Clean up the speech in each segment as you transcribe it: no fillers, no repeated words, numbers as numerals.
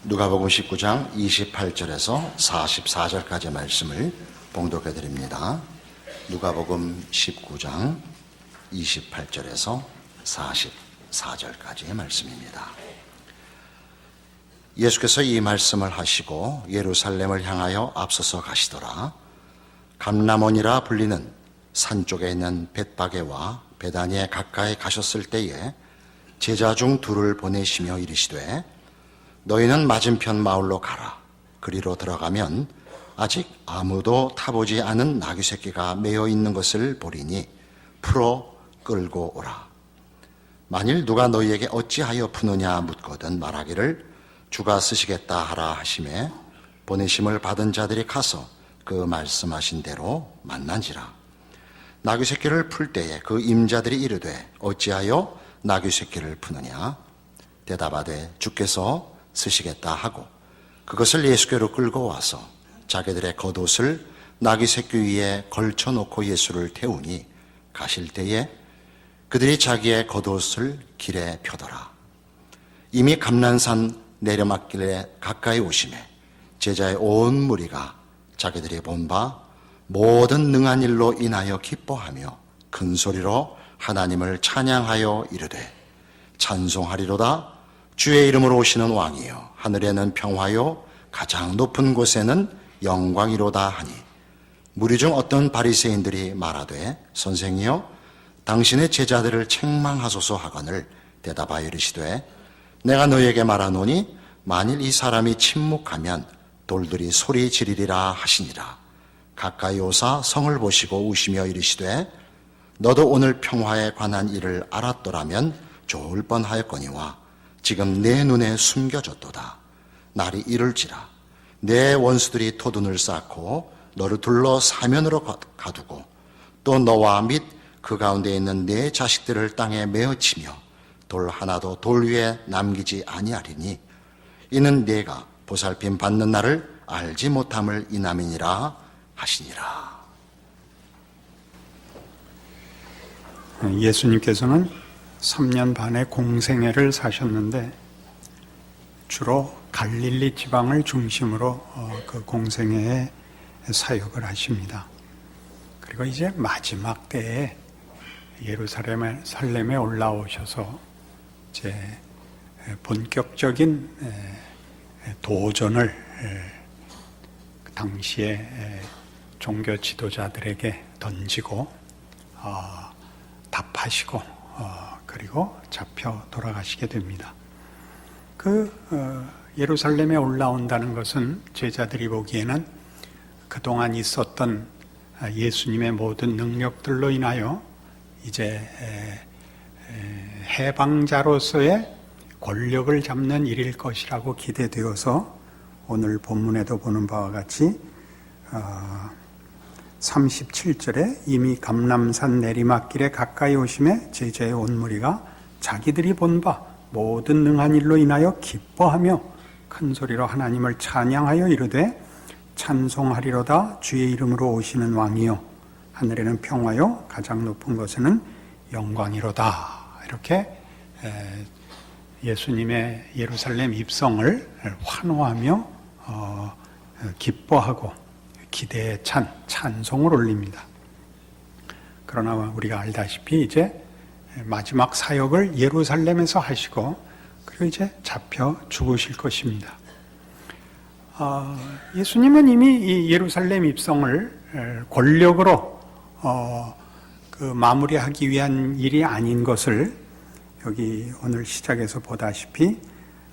누가복음 19장 28절에서 44절까지 말씀을 봉독해 드립니다. 누가복음 19장 28절에서 44절까지의 말씀입니다. 예수께서 이 말씀을 하시고 예루살렘을 향하여 앞서서 가시더라. 감람원이라 불리는 산 쪽에 있는 벳바게와 베다니에 가까이 가셨을 때에 제자 중 둘을 보내시며 이르시되 너희는 맞은편 마을로 가라. 그리로 들어가면 아직 아무도 타보지 않은 나귀 새끼가 매어 있는 것을 보리니 풀어 끌고 오라. 만일 누가 너희에게 어찌하여 푸느냐 묻거든 말하기를 주가 쓰시겠다 하라 하시매 보내심을 받은 자들이 가서 그 말씀하신 대로 만난지라. 나귀 새끼를 풀 때에 그 임자들이 이르되 어찌하여 나귀 새끼를 푸느냐 대답하되 주께서 쓰시겠다 하고 그것을 예수께로 끌고 와서 자기들의 겉옷을 나귀 새끼 위에 걸쳐놓고 예수를 태우니 가실 때에 그들이 자기의 겉옷을 길에 펴더라. 이미 감난산 내려막길에 가까이 오시매 제자의 온 무리가 자기들이 본 바 모든 능한 일로 인하여 기뻐하며 큰 소리로 하나님을 찬양하여 이르되 찬송하리로다. 주의 이름으로 오시는 왕이여 하늘에는 평화요 가장 높은 곳에는 영광이로다 하니 무리 중 어떤 바리새인들이 말하되 선생이여 당신의 제자들을 책망하소서 하거늘 대답하여 이르시되 내가 너희에게 말하노니 만일 이 사람이 침묵하면 돌들이 소리 지르리라 하시니라. 가까이 오사 성을 보시고 우시며 이르시되 너도 오늘 평화에 관한 일을 알았더라면 좋을 뻔하였거니와 지금 내 눈에 숨겨졌도다. 날이 이를지라 내 원수들이 토둔을 쌓고 너를 둘러 사면으로 가두고 또 너와 및 그 가운데 있는 내 자식들을 땅에 메어치며 돌 하나도 돌 위에 남기지 아니하리니 이는 네가 보살핌 받는 날을 알지 못함을 인함이니라 하시니라. 예수님께서는 3년 반의 공생애를 사셨는데 주로 갈릴리 지방을 중심으로 그 공생애에 사역을 하십니다. 그리고 이제 마지막 때에 예루살렘에 올라오셔서 이제 본격적인 도전을 당시에 종교 지도자들에게 던지고 답하시고 그리고 잡혀 돌아가시게 됩니다. 예루살렘에 올라온다는 것은 제자들이 보기에는 그동안 있었던 예수님의 모든 능력들로 인하여 이제 해방자로서의 권력을 잡는 일일 것이라고 기대되어서 오늘 본문에도 보는 바와 같이 37절에 이미 감람산 내리막길에 가까이 오심에 제자의 온 무리가 자기들이 본 바 모든 능한 일로 인하여 기뻐하며 큰 소리로 하나님을 찬양하여 이르되 찬송하리로다. 주의 이름으로 오시는 왕이요 하늘에는 평화요 가장 높은 곳에는 영광이로다. 이렇게 예수님의 예루살렘 입성을 환호하며 기뻐하고 기대에 찬 찬송을 올립니다. 그러나 우리가 알다시피 이제 마지막 사역을 예루살렘에서 하시고 그리고 이제 잡혀 죽으실 것입니다. 예수님은 이미 이 예루살렘 입성을 권력으로 마무리하기 위한 일이 아닌 것을 여기 오늘 시작에서 보다시피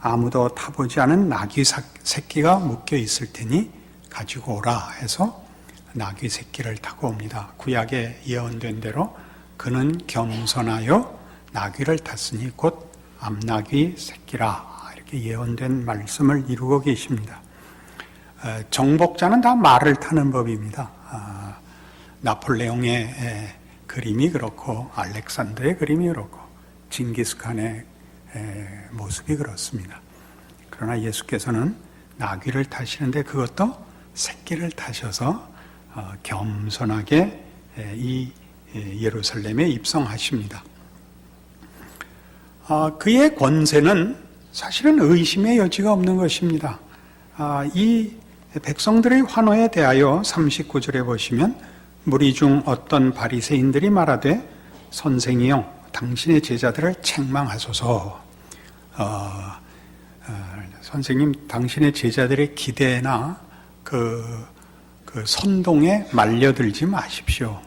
아무도 타보지 않은 나귀 새끼가 묶여 있을 테니 가지고 오라 해서 나귀 새끼를 타고 옵니다. 구약에 예언된 대로 그는 겸손하여 나귀를 탔으니 곧 암나귀 새끼라 이렇게 예언된 말씀을 이루고 계십니다. 정복자는 다 말을 타는 법입니다. 나폴레옹의 그림이 그렇고 알렉산더의 그림이 그렇고 징기스칸의 모습이 그렇습니다. 그러나 예수께서는 나귀를 타시는데 그것도 새끼를 타셔서 겸손하게 이 예루살렘에 입성하십니다. 그의 권세는 사실은 의심의 여지가 없는 것입니다. 이 백성들의 환호에 대하여 39절에 보시면 무리 중 어떤 바리새인들이 말하되 선생이여 당신의 제자들을 책망하소서. 선생님, 당신의 제자들의 기대나 그 선동에 말려들지 마십시오.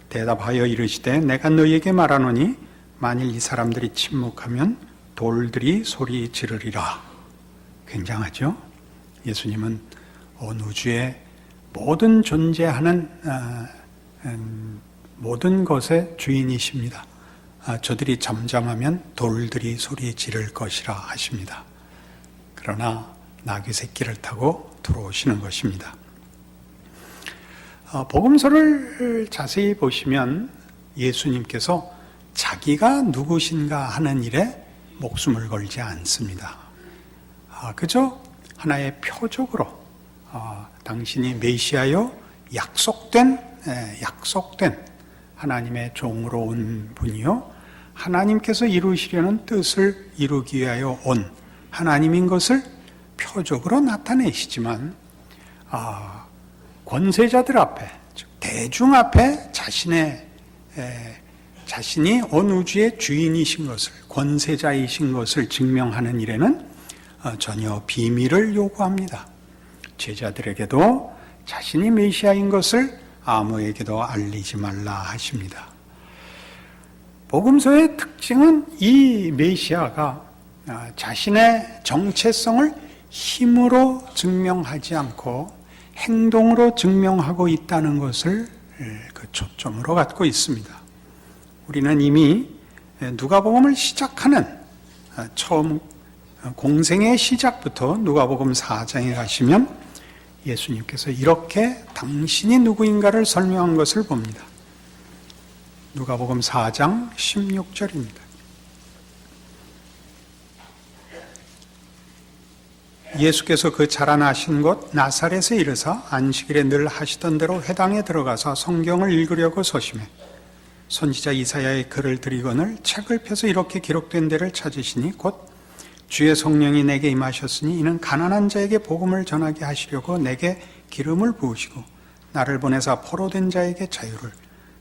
대답하여 이르시되 내가 너희에게 말하노니 만일 이 사람들이 침묵하면 돌들이 소리 지르리라. 굉장하죠? 예수님은 온 우주의 모든 존재하는 모든 것의 주인이십니다. 저들이 잠잠하면 돌들이 소리 지를 것이라 하십니다. 그러나 나귀 새끼를 타고 들어오시는 것입니다. 복음서를 자세히 보시면 예수님께서 자기가 누구신가 하는 일에 목숨을 걸지 않습니다. 그저 하나의 표적으로 당신이 메시아요 약속된 하나님의 종으로 온 분이요 하나님께서 이루시려는 뜻을 이루기 위하여 온 하나님인 것을 표적으로 나타내시지만 권세자들 앞에, 즉 대중 앞에 자신이 온 우주의 주인이신 것을, 권세자이신 것을 증명하는 일에는 전혀 비밀을 요구합니다. 제자들에게도 자신이 메시아인 것을 아무에게도 알리지 말라 하십니다. 복음서의 특징은 이 메시아가 자신의 정체성을 힘으로 증명하지 않고 행동으로 증명하고 있다는 것을 그 초점으로 갖고 있습니다. 우리는 이미 누가복음을 시작하는 처음 공생의 시작부터 누가복음 4장에 가시면 예수님께서 이렇게 당신이 누구인가를 설명한 것을 봅니다. 누가복음 4장 16절입니다. 예수께서 그 자라나신 곳 나사렛에 이르사 안식일에 늘 하시던 대로 회당에 들어가서 성경을 읽으려고 서심해 선지자 이사야의 글을 들이거늘 책을 펴서 이렇게 기록된 데를 찾으시니 곧 주의 성령이 내게 임하셨으니 이는 가난한 자에게 복음을 전하게 하시려고 내게 기름을 부으시고 나를 보내사 포로된 자에게 자유를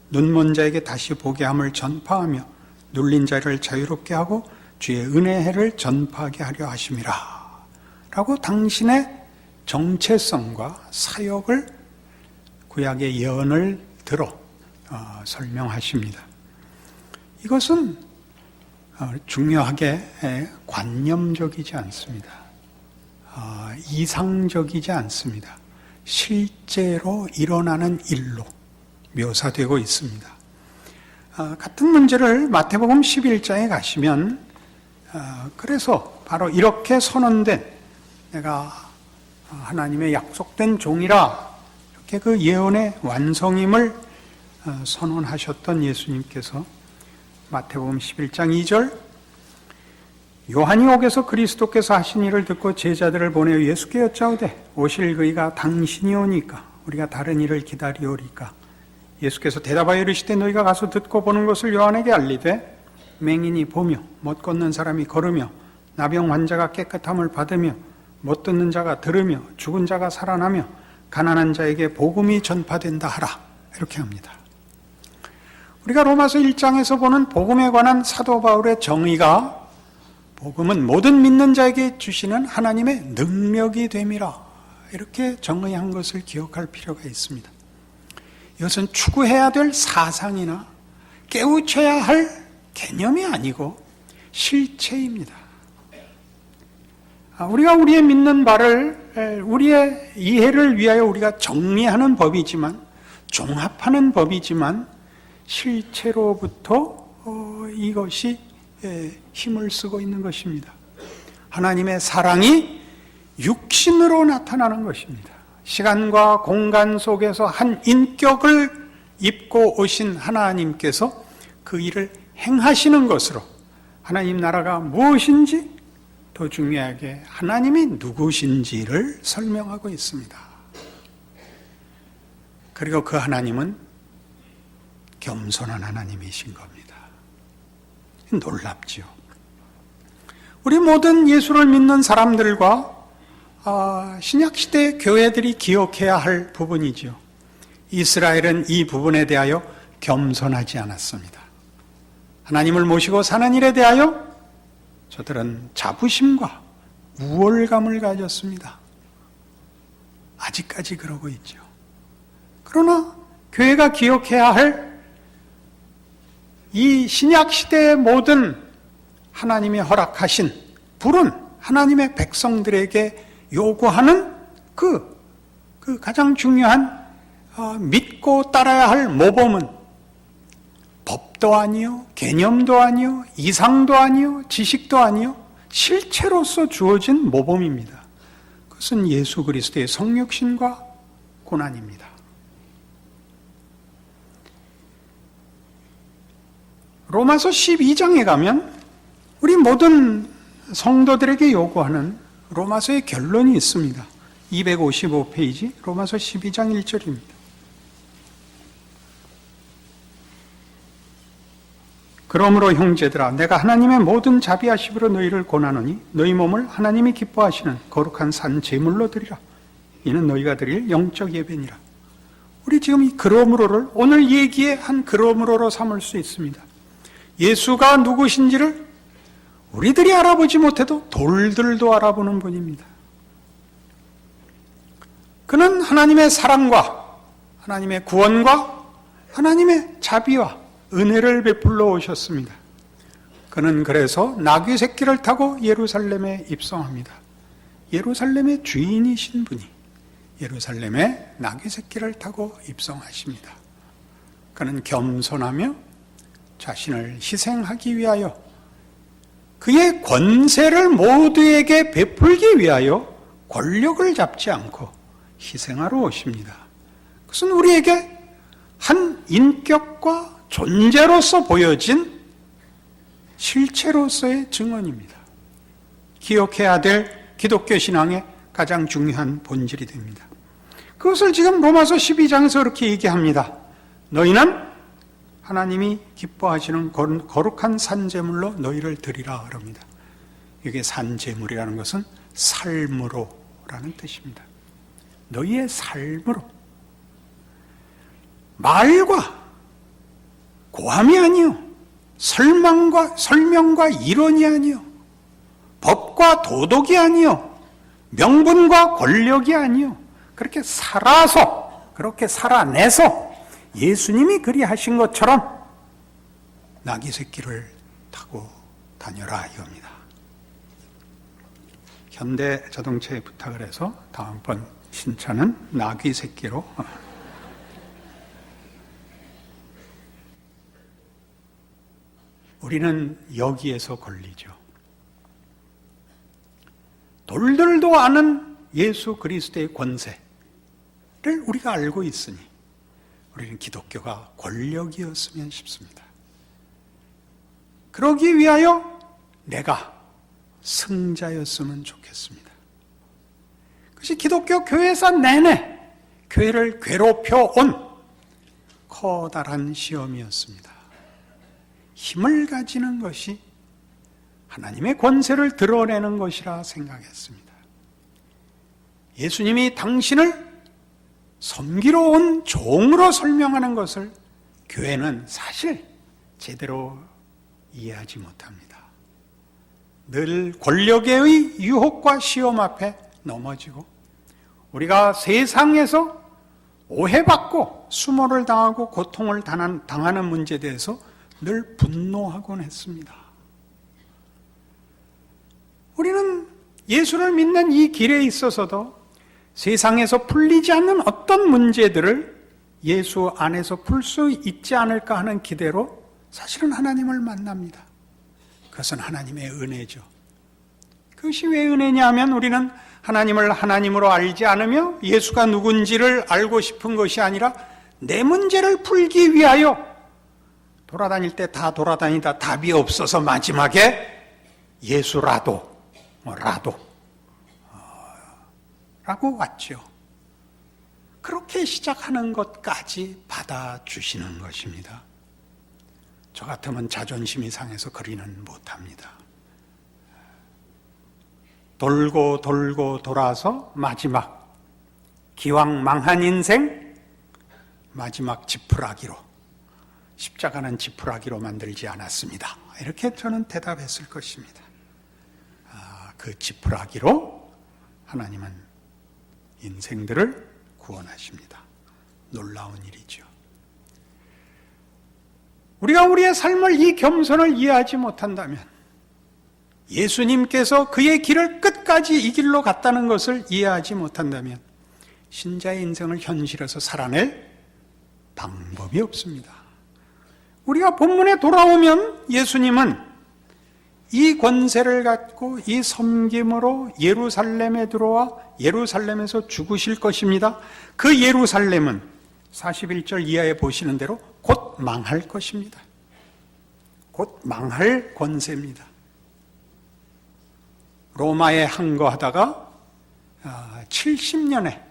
눈먼 자에게 다시 보게 함을 전파하며 눌린 자를 자유롭게 하고 주의 은혜의 해를 전파하게 하려 하심이라 라고 당신의 정체성과 사역을 구약의 예언을 들어 설명하십니다. 이것은 중요하게 관념적이지 않습니다. 이상적이지 않습니다. 실제로 일어나는 일로 묘사되고 있습니다. 같은 문제를 마태복음 11장에 가시면 그래서 바로 이렇게 선언된 내가 하나님의 약속된 종이라 이렇게 그 예언의 완성임을 선언하셨던 예수님께서 마태복음 11장 2절 요한이 옥에서 그리스도께서 하신 일을 듣고 제자들을 보내어 예수께 여짜오되 오실 그이가 당신이 오니까 우리가 다른 일을 기다리오리까 예수께서 대답하여 이르시되 너희가 가서 듣고 보는 것을 요한에게 알리되 맹인이 보며 못 걷는 사람이 걸으며 나병 환자가 깨끗함을 받으며 못 듣는 자가 들으며 죽은 자가 살아나며 가난한 자에게 복음이 전파된다 하라 이렇게 합니다. 우리가 로마서 1장에서 보는 복음에 관한 사도 바울의 정의가 복음은 모든 믿는 자에게 주시는 하나님의 능력이 됨이라 이렇게 정의한 것을 기억할 필요가 있습니다. 이것은 추구해야 될 사상이나 깨우쳐야 할 개념이 아니고 실체입니다. 우리가 우리의 믿는 바를 우리의 이해를 위하여 우리가 정리하는 법이지만 종합하는 법이지만 실체로부터 이것이 힘을 쓰고 있는 것입니다. 하나님의 사랑이 육신으로 나타나는 것입니다. 시간과 공간 속에서 한 인격을 입고 오신 하나님께서 그 일을 행하시는 것으로 하나님 나라가 무엇인지 더 중요하게 하나님이 누구신지를 설명하고 있습니다. 그리고 그 하나님은 겸손한 하나님이신 겁니다. 놀랍지요. 우리 모든 예수를 믿는 사람들과 신약시대 교회들이 기억해야 할 부분이죠. 이스라엘은 이 부분에 대하여 겸손하지 않았습니다. 하나님을 모시고 사는 일에 대하여 저들은 자부심과 우월감을 가졌습니다. 아직까지 그러고 있죠. 그러나 교회가 기억해야 할 이 신약시대의 모든 하나님이 허락하신 불은 하나님의 백성들에게 요구하는 그 가장 중요한 믿고 따라야 할 모범은 법도 아니요, 개념도 아니요, 이상도 아니요, 지식도 아니요, 실체로서 주어진 모범입니다. 그것은 예수 그리스도의 성육신과 고난입니다. 로마서 12장에 가면 우리 모든 성도들에게 요구하는 로마서의 결론이 있습니다. 255페이지 로마서 12장 1절입니다. 그러므로 형제들아 내가 하나님의 모든 자비하심으로 너희를 권하노니 너희 몸을 하나님이 기뻐하시는 거룩한 산 제물로 드리라. 이는 너희가 드릴 영적 예배니라. 우리 지금 이 그러므로를 오늘 얘기의 한 그러므로로 삼을 수 있습니다. 예수가 누구신지를 우리들이 알아보지 못해도 돌들도 알아보는 분입니다. 그는 하나님의 사랑과 하나님의 구원과 하나님의 자비와 은혜를 베풀러 오셨습니다. 그는 그래서 나귀 새끼를 타고 예루살렘에 입성합니다. 예루살렘의 주인이신 분이 예루살렘에 나귀 새끼를 타고 입성하십니다. 그는 겸손하며 자신을 희생하기 위하여 그의 권세를 모두에게 베풀기 위하여 권력을 잡지 않고 희생하러 오십니다. 그것은 우리에게 한 인격과 존재로서 보여진 실체로서의 증언입니다. 기억해야 될 기독교 신앙의 가장 중요한 본질이 됩니다. 그것을 지금 로마서 12장에서 이렇게 얘기합니다. 너희는 하나님이 기뻐하시는 거룩한 산제물로 너희를 드리라 그럽니다. 이게 산제물이라는 것은 삶으로라는 뜻입니다. 너희의 삶으로 말과 고함이 아니요 설명과 이론이 아니요 법과 도덕이 아니요 명분과 권력이 아니요 그렇게 살아서 그렇게 살아내서 예수님이 그리하신 것처럼 나귀 새끼를 타고 다녀라 이겁니다. 현대 자동차에 부탁을 해서 다음번 신차는 나귀 새끼로 우리는 여기에서 걸리죠. 돌들도 아는 예수 그리스도의 권세를 우리가 알고 있으니 우리는 기독교가 권력이었으면 싶습니다. 그러기 위하여 내가 승자였으면 좋겠습니다. 그것이 기독교 교회사 내내 교회를 괴롭혀온 커다란 시험이었습니다. 힘을 가지는 것이 하나님의 권세를 드러내는 것이라 생각했습니다. 예수님이 당신을 섬기러 온 종으로 설명하는 것을 교회는 사실 제대로 이해하지 못합니다. 늘 권력의 유혹과 시험 앞에 넘어지고 우리가 세상에서 오해받고 수모를 당하고 고통을 당하는 문제에 대해서 늘 분노하곤 했습니다. 우리는 예수를 믿는 이 길에 있어서도 세상에서 풀리지 않는 어떤 문제들을 예수 안에서 풀 수 있지 않을까 하는 기대로 사실은 하나님을 만납니다. 그것은 하나님의 은혜죠. 그것이 왜 은혜냐 하면 우리는 하나님을 하나님으로 알지 않으며 예수가 누군지를 알고 싶은 것이 아니라 내 문제를 풀기 위하여 돌아다닐 때 다 돌아다니다 답이 없어서 마지막에 예수라도 라고 왔죠. 그렇게 시작하는 것까지 받아주시는 것입니다. 저 같으면 자존심이 상해서 그리는 못합니다. 돌고 돌고 돌아서 마지막 기왕 망한 인생 마지막 지푸라기로, 십자가는 지푸라기로 만들지 않았습니다. 이렇게 저는 대답했을 것입니다. 그 지푸라기로 하나님은 인생들을 구원하십니다. 놀라운 일이죠. 우리가 우리의 삶을 이 겸손을 이해하지 못한다면, 예수님께서 그의 길을 끝까지 이 길로 갔다는 것을 이해하지 못한다면 신자의 인생을 현실에서 살아낼 방법이 없습니다. 우리가 본문에 돌아오면 예수님은 이 권세를 갖고 이 섬김으로 예루살렘에 들어와 예루살렘에서 죽으실 것입니다. 그 예루살렘은 41절 이하에 보시는 대로 곧 망할 것입니다. 곧 망할 권세입니다. 로마에 항거하다가 70년에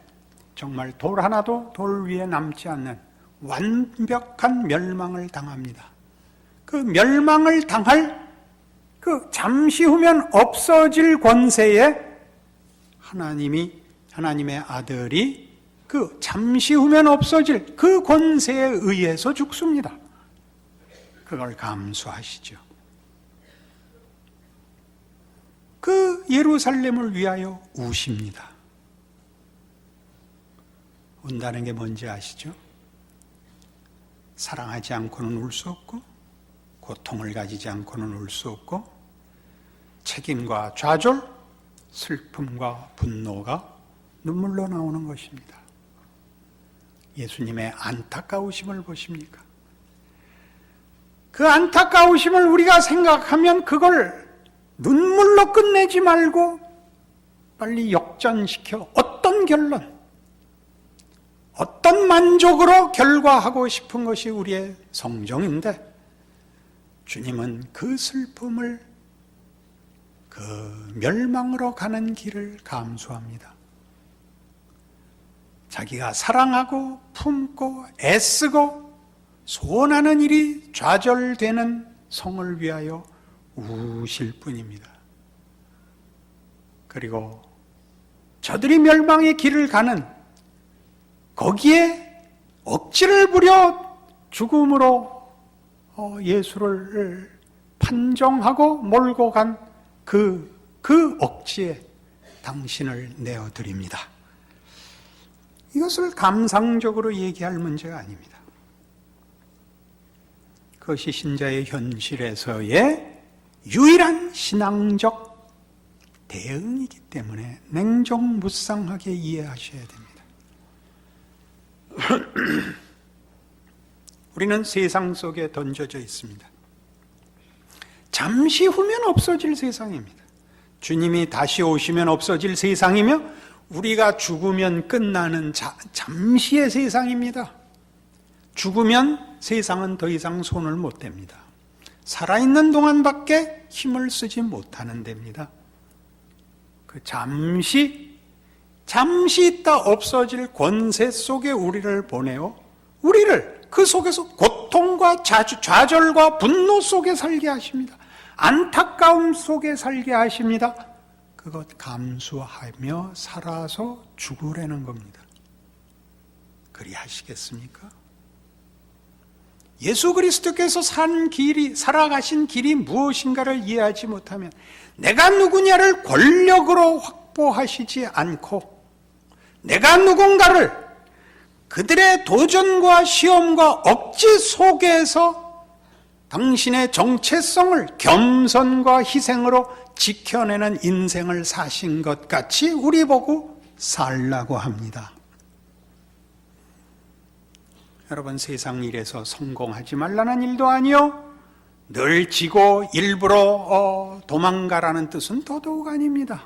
정말 돌 하나도 돌 위에 남지 않는 완벽한 멸망을 당합니다. 그 멸망을 당할 그 잠시 후면 없어질 권세에 하나님의 아들이 그 잠시 후면 없어질 그 권세에 의해서 죽습니다. 그걸 감수하시죠. 그 예루살렘을 위하여 우십니다. 운다는 게 뭔지 아시죠? 사랑하지 않고는 울 수 없고, 고통을 가지지 않고는 울 수 없고, 책임과 좌절, 슬픔과 분노가 눈물로 나오는 것입니다. 예수님의 안타까우심을 보십니까? 그 안타까우심을 우리가 생각하면 그걸 눈물로 끝내지 말고 빨리 역전시켜 어떤 결론, 어떤 만족으로 결과하고 싶은 것이 우리의 성정인데, 주님은 그 슬픔을, 그 멸망으로 가는 길을 감수합니다. 자기가 사랑하고 품고 애쓰고 소원하는 일이 좌절되는 성을 위하여 우실 뿐입니다. 그리고 저들이 멸망의 길을 가는 거기에 억지를 부려 죽음으로 예수를 판정하고 몰고 간 그 억지에 당신을 내어드립니다. 이것을 감상적으로 얘기할 문제가 아닙니다. 그것이 신자의 현실에서의 유일한 신앙적 대응이기 때문에 냉정무쌍하게 이해하셔야 됩니다. 우리는 세상 속에 던져져 있습니다. 잠시 후면 없어질 세상입니다. 주님이 다시 오시면 없어질 세상이며 우리가 죽으면 끝나는 잠시의 세상입니다. 죽으면 세상은 더 이상 손을 못 댑니다. 살아있는 동안밖에 힘을 쓰지 못하는 데입니다. 그 잠시 있다 없어질 권세 속에 우리를 보내어 우리를 그 속에서 고통과 좌절과 분노 속에 살게 하십니다. 안타까움 속에 살게 하십니다. 그것 감수하며 살아서 죽으라는 겁니다. 그리 하시겠습니까? 예수 그리스도께서 살아가신 길이 무엇인가를 이해하지 못하면 내가 누구냐를 권력으로 확보하시지 않고 내가 누군가를 그들의 도전과 시험과 억지 속에서 당신의 정체성을 겸손과 희생으로 지켜내는 인생을 사신 것 같이 우리 보고 살라고 합니다. 여러분, 세상 일에서 성공하지 말라는 일도 아니요, 늘 지고 일부러 도망가라는 뜻은 더더욱 아닙니다.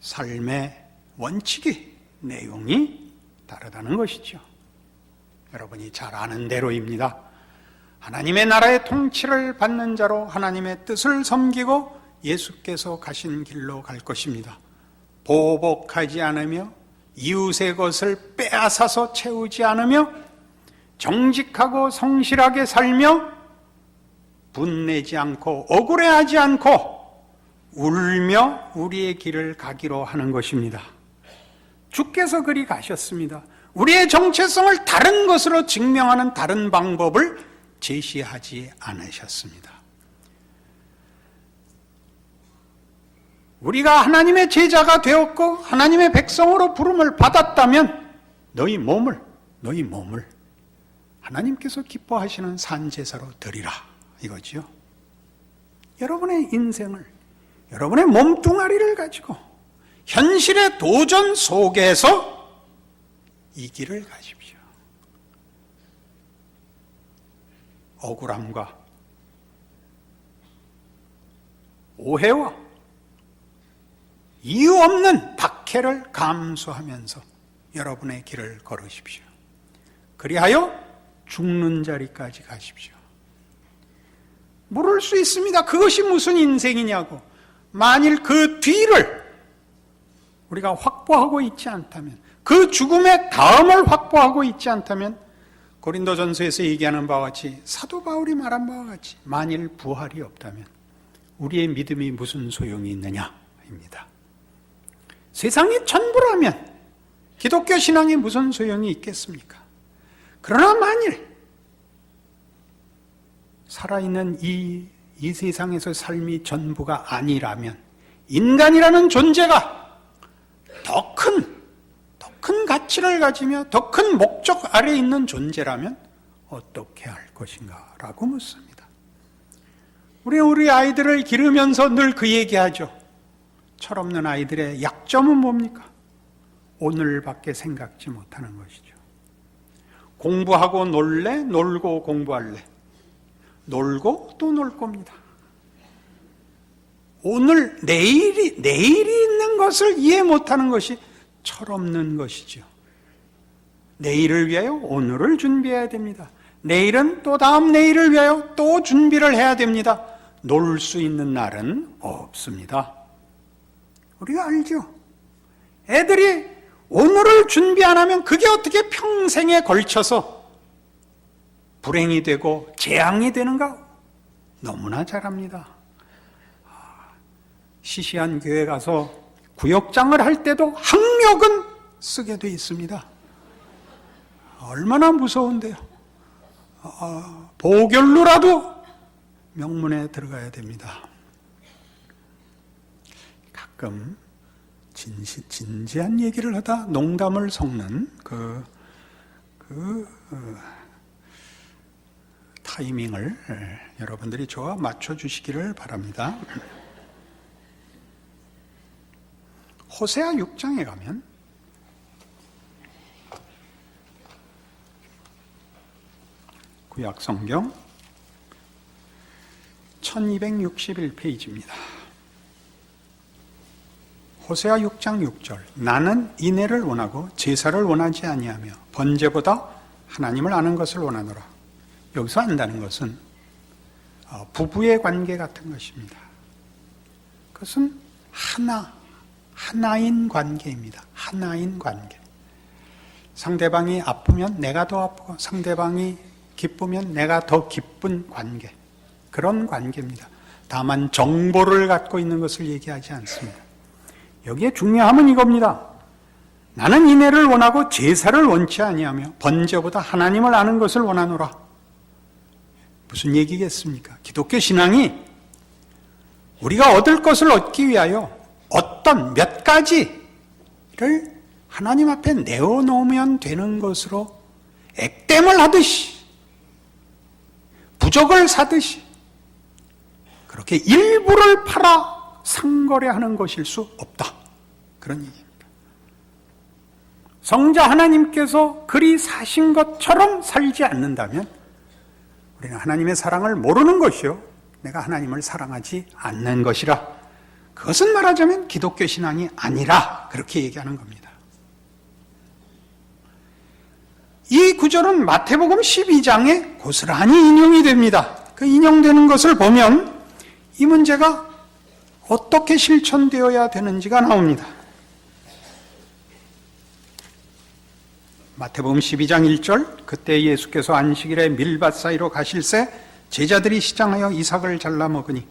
삶의 원칙이, 내용이 다르다는 것이죠. 여러분이 잘 아는 대로입니다. 하나님의 나라의 통치를 받는 자로 하나님의 뜻을 섬기고 예수께서 가신 길로 갈 것입니다. 보복하지 않으며 이웃의 것을 빼앗아서 채우지 않으며 정직하고 성실하게 살며 분내지 않고 억울해하지 않고 울며 우리의 길을 가기로 하는 것입니다. 주께서 그리 가셨습니다. 우리의 정체성을 다른 것으로 증명하는 다른 방법을 제시하지 않으셨습니다. 우리가 하나님의 제자가 되었고 하나님의 백성으로 부름을 받았다면 너희 몸을 하나님께서 기뻐하시는 산제사로 드리라 이거지요. 여러분의 인생을, 여러분의 몸뚱아리를 가지고 현실의 도전 속에서 이 길을 가십시오. 억울함과 오해와 이유 없는 박해를 감수하면서 여러분의 길을 걸으십시오. 그리하여 죽는 자리까지 가십시오. 물을 수 있습니다. 그것이 무슨 인생이냐고. 만일 그 뒤를 우리가 확보하고 있지 않다면, 그 죽음의 다음을 확보하고 있지 않다면, 고린도전서에서 얘기하는 바와 같이, 사도 바울이 말한 바와 같이 만일 부활이 없다면 우리의 믿음이 무슨 소용이 있느냐입니다. 세상이 전부라면 기독교 신앙이 무슨 소용이 있겠습니까? 그러나 만일 살아있는 이 세상에서 삶이 전부가 아니라면, 인간이라는 존재가 더 큰 가치를 가지며 더 큰 목적 아래에 있는 존재라면 어떻게 할 것인가 라고 묻습니다. 우리 아이들을 기르면서 늘 그 얘기하죠. 철없는 아이들의 약점은 뭡니까? 오늘밖에 생각지 못하는 것이죠. 공부하고 놀래, 놀고 공부할래. 놀고 또 놀 겁니다. 오늘, 내일이 있는 것을 이해 못하는 것이 철없는 것이죠. 내일을 위하여 오늘을 준비해야 됩니다. 내일은 또 다음 내일을 위하여 또 준비를 해야 됩니다. 놀 수 있는 날은 없습니다. 우리가 알죠? 애들이 오늘을 준비 안 하면 그게 어떻게 평생에 걸쳐서 불행이 되고 재앙이 되는가 너무나 잘 압니다. 시시한 교회 가서 구역장을 할 때도 학력은 쓰게 돼 있습니다. 얼마나 무서운데요. 보결로라도 명문에 들어가야 됩니다. 가끔 진지한 얘기를 하다 농담을 섞는 타이밍을 여러분들이 저와 맞춰주시기를 바랍니다. 호세아 6장에 가면 구약성경 1261페이지입니다. 호세아 6장 6절. 나는 인애를 원하고 제사를 원하지 아니하며 번제보다 하나님을 아는 것을 원하노라. 여기서 안다는 것은 부부의 관계 같은 것입니다. 그것은 하나인 관계입니다. 하나인 관계. 상대방이 아프면 내가 더 아프고 상대방이 기쁘면 내가 더 기쁜 관계. 그런 관계입니다. 다만 정보를 갖고 있는 것을 얘기하지 않습니다. 여기에 중요함은 이겁니다. 나는 인애를 원하고 제사를 원치 아니하며 번제보다 하나님을 아는 것을 원하노라. 무슨 얘기겠습니까? 기독교 신앙이 우리가 얻을 것을 얻기 위하여 어떤 몇 가지를 하나님 앞에 내어놓으면 되는 것으로 액땜을 하듯이, 부적을 사듯이 그렇게 일부를 팔아 상거래하는 것일 수 없다. 그런 얘기입니다. 성자 하나님께서 그리 사신 것처럼 살지 않는다면 우리는 하나님의 사랑을 모르는 것이요, 내가 하나님을 사랑하지 않는 것이라. 그것은 말하자면 기독교 신앙이 아니라 그렇게 얘기하는 겁니다. 이 구절은 마태복음 12장에 고스란히 인용이 됩니다. 그 인용되는 것을 보면 이 문제가 어떻게 실천되어야 되는지가 나옵니다. 마태복음 12장 1절. 그때 예수께서 안식일에 밀밭 사이로 가실새 제자들이 시장하여 이삭을 잘라 먹으니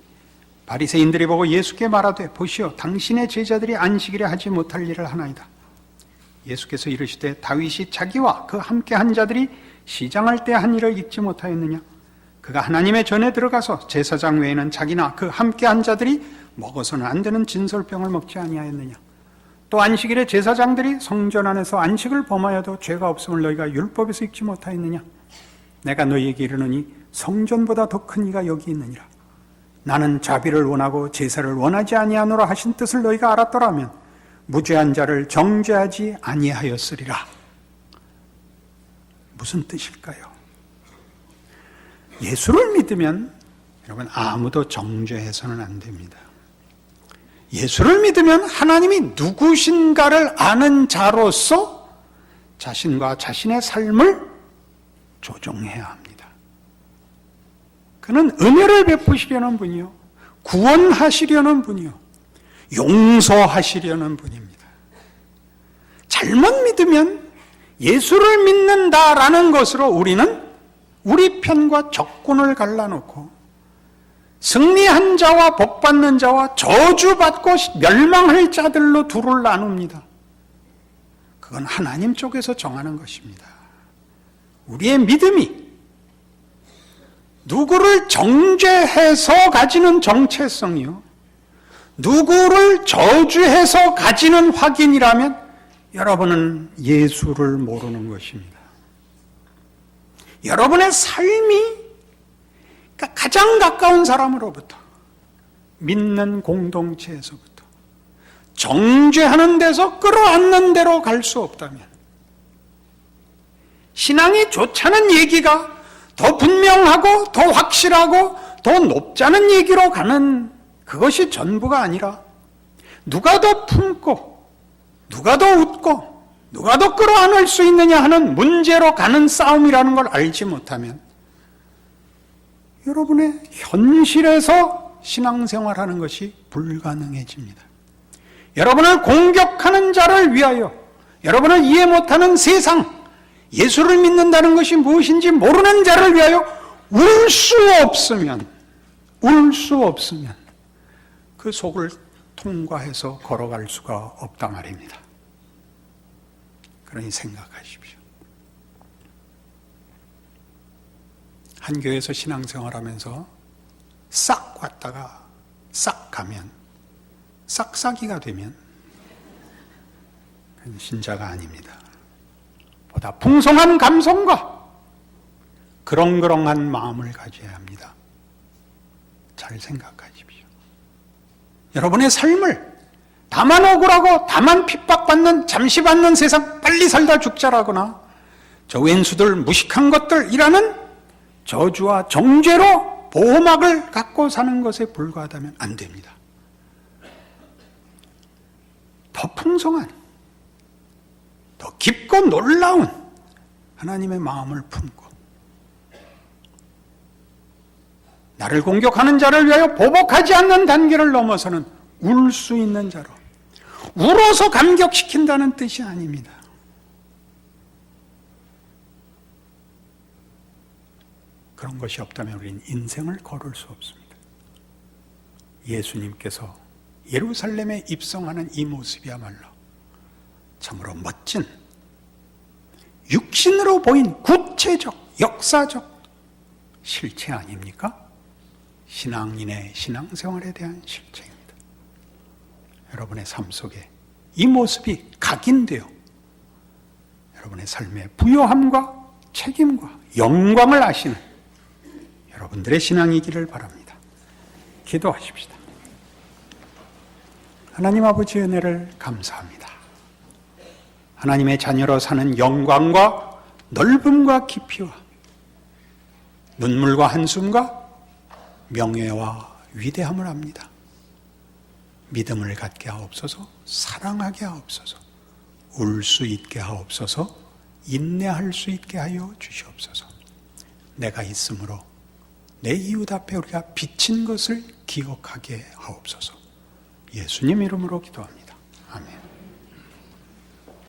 바리새인들이 보고 예수께 말하되 보시오 당신의 제자들이 안식일에 하지 못할 일을 하나이다. 예수께서 이르시되 다윗이 자기와 그 함께 한 자들이 시장할 때 한 일을 잊지 못하였느냐? 그가 하나님의 전에 들어가서 제사장 외에는 자기나 그 함께 한 자들이 먹어서는 안 되는 진설병을 먹지 아니하였느냐? 또 안식일에 제사장들이 성전 안에서 안식을 범하여도 죄가 없음을 너희가 율법에서 읽지 못하였느냐? 내가 너희에게 이르노니 성전보다 더 큰 이가 여기 있느니라. 나는 자비를 원하고 제사를 원하지 아니하노라 하신 뜻을 너희가 알았더라면 무죄한 자를 정죄하지 아니하였으리라. 무슨 뜻일까요? 예수를 믿으면 여러분 아무도 정죄해서는 안 됩니다. 예수를 믿으면 하나님이 누구신가를 아는 자로서 자신과 자신의 삶을 조정해야 합니다. 그는 은혜를 베푸시려는 분이요, 구원하시려는 분이요, 용서하시려는 분입니다. 잘못 믿으면 예수를 믿는다라는 것으로 우리는 우리 편과 적군을 갈라놓고 승리한 자와 복받는 자와 저주받고 멸망할 자들로 둘을 나눕니다. 그건 하나님 쪽에서 정하는 것입니다. 우리의 믿음이 누구를 정죄해서 가지는 정체성이요, 누구를 저주해서 가지는 확인이라면 여러분은 예수를 모르는 것입니다. 여러분의 삶이 가장 가까운 사람으로부터, 믿는 공동체에서부터 정죄하는 데서 끌어안는 대로 갈 수 없다면, 신앙이 좋자는 얘기가 더 분명하고 더 확실하고 더 높자는 얘기로 가는 그것이 전부가 아니라 누가 더 품고 누가 더 웃고 누가 더 끌어안을 수 있느냐 하는 문제로 가는 싸움이라는 걸 알지 못하면 여러분의 현실에서 신앙생활하는 것이 불가능해집니다. 여러분을 공격하는 자를 위하여, 여러분을 이해 못하는 세상, 예수를 믿는다는 것이 무엇인지 모르는 자를 위하여 울 수 없으면 그 속을 통과해서 걸어갈 수가 없단 말입니다. 그러니 생각하십시오. 한 교회에서 신앙생활하면서 싹 왔다가 싹 가면, 싹싹이가 되면 그건 신자가 아닙니다. 보다 풍성한 감성과 그렁그렁한 마음을 가져야 합니다. 잘 생각하십시오. 여러분의 삶을 다만 억울하고 다만 핍박받는, 잠시 받는 세상, 빨리 살다 죽자라거나 저 왼수들 무식한 것들이라는 저주와 정죄로 보호막을 갖고 사는 것에 불과하다면 안 됩니다. 더 풍성한, 더 깊고 놀라운 하나님의 마음을 품고 나를 공격하는 자를 위하여 보복하지 않는 단계를 넘어서는 울 수 있는 자로, 울어서 감격시킨다는 뜻이 아닙니다. 그런 것이 없다면 우리는 인생을 걸을 수 없습니다. 예수님께서 예루살렘에 입성하는 이 모습이야말로 참으로 멋진, 육신으로 보인 구체적, 역사적 실체 아닙니까? 신앙인의 신앙생활에 대한 실체입니다. 여러분의 삶 속에 이 모습이 각인되어 여러분의 삶의 부요함과 책임과 영광을 아시는 여러분들의 신앙이기를 바랍니다. 기도하십시다. 하나님 아버지의 은혜를 감사합니다. 하나님의 자녀로 사는 영광과 넓음과 깊이와 눈물과 한숨과 명예와 위대함을 압니다. 믿음을 갖게 하옵소서, 사랑하게 하옵소서, 울 수 있게 하옵소서, 인내할 수 있게 하여 주시옵소서. 내가 있으므로 내 이웃 앞에 우리가 비친 것을 기억하게 하옵소서. 예수님 이름으로 기도합니다. 아멘.